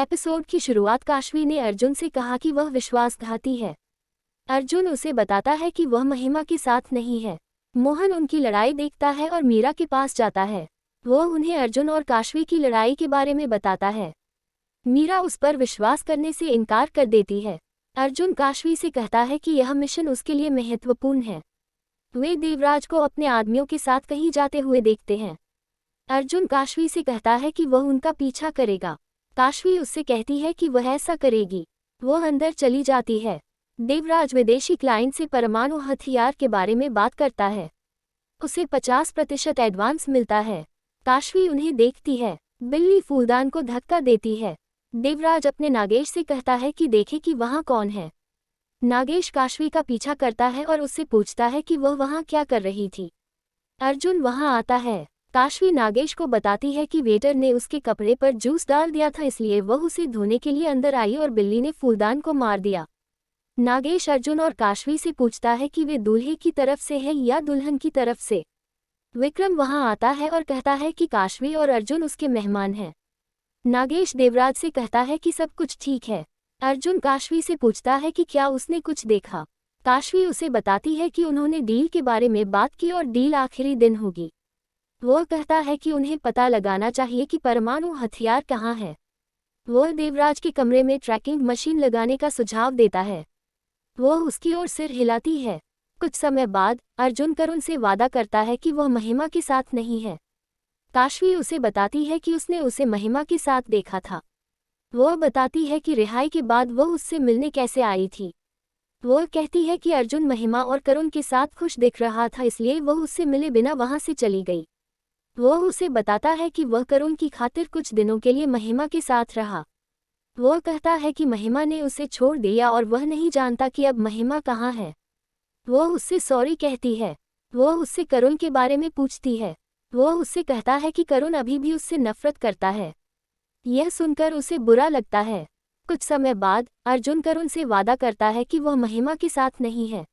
Episode की शुरुआत काशवी ने अर्जुन से कहा कि वह विश्वासघाती है। अर्जुन उसे बताता है कि वह महिमा के साथ नहीं है। मोहन उनकी लड़ाई देखता है और मीरा के पास जाता है। वह उन्हें अर्जुन और काशवी की लड़ाई के बारे में बताता है। मीरा उस पर विश्वास करने से इनकार कर देती है। अर्जुन काशवी से कहता है कि यह मिशन उसके लिए महत्वपूर्ण है। वे देवराज को अपने आदमियों के साथ कहीं जाते हुए देखते हैं। अर्जुन काशवी से कहता है कि वह उनका पीछा करेगा। काशवी उससे कहती है कि वह ऐसा करेगी। वह अंदर चली जाती है। देवराज विदेशी क्लाइंट से परमाणु हथियार के बारे में बात करता है। उसे 50% एडवांस मिलता है। काशवी उन्हें देखती है। बिल्ली फूलदान को धक्का देती है। देवराज अपने नागेश से कहता है कि देखे कि वहाँ कौन है। नागेश काशवी का पीछा करता है और उससे पूछता है कि वह वहाँ क्या कर रही थी। अर्जुन वहाँ आता है। काशवी नागेश को बताती है कि वेटर ने उसके कपड़े पर जूस डाल दिया था, इसलिए वह उसे धोने के लिए अंदर आई और बिल्ली ने फूलदान को मार दिया। नागेश अर्जुन और काशवी से पूछता है कि वे दूल्हे की तरफ से है या दुल्हन की तरफ से। विक्रम वहां आता है और कहता है कि काशवी और अर्जुन उसके मेहमान हैं। नागेश देवराज से कहता है कि सब कुछ ठीक है। अर्जुन काशवी से पूछता है कि क्या उसने कुछ देखा। काशवी उसे बताती है कि उन्होंने डील के बारे में बात की और डील आखिरी दिन होगी। वह कहता है कि उन्हें पता लगाना चाहिए कि परमाणु हथियार कहाँ है। वह देवराज के कमरे में ट्रैकिंग मशीन लगाने का सुझाव देता है। वह उसकी ओर सिर हिलाती है। कुछ समय बाद अर्जुन करुण से वादा करता है कि वह महिमा के साथ नहीं है। काशवी उसे बताती है कि उसने उसे महिमा के साथ देखा था। वह बताती है कि रिहाई के बाद वह उससे मिलने कैसे आई थी। वह कहती है कि अर्जुन महिमा और करुण के साथ खुश दिख रहा था, इसलिए वह उससे मिले बिना वहां से चली गई। वह उसे बताता है कि वह करुण की खातिर कुछ दिनों के लिए महिमा के साथ रहा। वह कहता है कि महिमा ने उसे छोड़ दिया और वह नहीं जानता कि अब महिमा कहाँ है। वह उससे सॉरी कहती है। वह उससे करुण के बारे में पूछती है। वह उससे कहता है कि करुण अभी भी उससे नफरत करता है। यह सुनकर उसे बुरा लगता है। कुछ समय बाद अर्जुन करुण से वादा करता है कि वह महिमा के साथ नहीं है।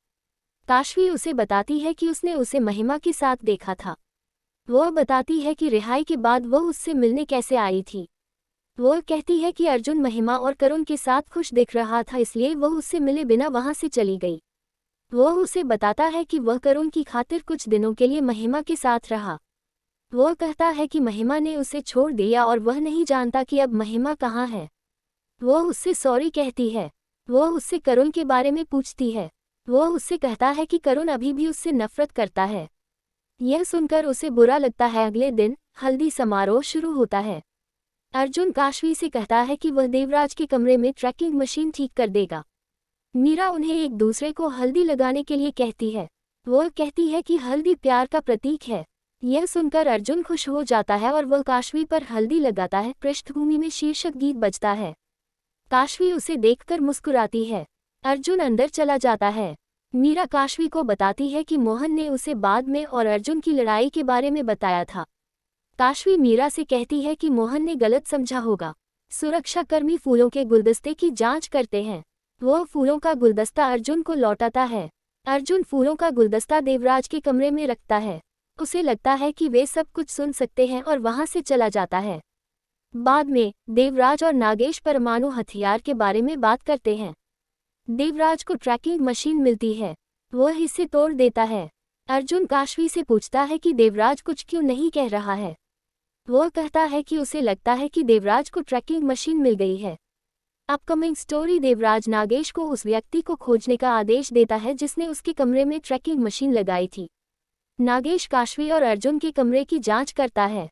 काशवी उसे बताती है कि उसने उसे महिमा के साथ देखा था। वह बताती है कि रिहाई के बाद वह उससे मिलने कैसे आई थी। वह कहती है कि अर्जुन महिमा और करुण के साथ खुश दिख रहा था, इसलिए वह उससे मिले बिना वहां से चली गई। वह उसे बताता है कि वह करुण की खातिर कुछ दिनों के लिए महिमा के साथ रहा। वह कहता है कि महिमा ने उसे छोड़ दिया और वह नहीं जानता कि अब महिमा कहाँ है। वह उससे सॉरी कहती है। वह उससे करुण के बारे में पूछती है। वह उससे कहता है कि करुण अभी भी उससे नफरत करता है। यह सुनकर उसे बुरा लगता है। अगले दिन हल्दी समारोह शुरू होता है। अर्जुन काशवी से कहता है कि वह देवराज के कमरे में ट्रैकिंग मशीन ठीक कर देगा। मीरा उन्हें एक दूसरे को हल्दी लगाने के लिए कहती है। वह कहती है कि हल्दी प्यार का प्रतीक है। यह सुनकर अर्जुन खुश हो जाता है और वह काशवी पर हल्दी लगाता है। पृष्ठभूमि में शीर्षक गीत बजता है। काशवी उसे देखकर मुस्कुराती है। अर्जुन अंदर चला जाता है। मीरा काशवी को बताती है कि मोहन ने उसे बाद में और अर्जुन की लड़ाई के बारे में बताया था। काशवी मीरा से कहती है कि मोहन ने गलत समझा होगा। सुरक्षाकर्मी फूलों के गुलदस्ते की जांच करते हैं। वह फूलों का गुलदस्ता अर्जुन को लौटाता है। अर्जुन फूलों का गुलदस्ता देवराज के कमरे में रखता है। उसे लगता है कि वे सब कुछ सुन सकते हैं और वहां से चला जाता है। बाद में देवराज और नागेश परमाणु हथियार के बारे में बात करते हैं। देवराज को ट्रैकिंग मशीन मिलती है। वह इसे तोड़ देता है। अर्जुन काशवी से पूछता है कि देवराज कुछ क्यों नहीं कह रहा है। वह कहता है कि उसे लगता है कि देवराज को ट्रैकिंग मशीन मिल गई है। अपकमिंग स्टोरी देवराज नागेश को उस व्यक्ति को खोजने का आदेश देता है जिसने उसके कमरे में ट्रैकिंग मशीन लगाई थी। नागेश काशवी और अर्जुन के कमरे की जांच करता है।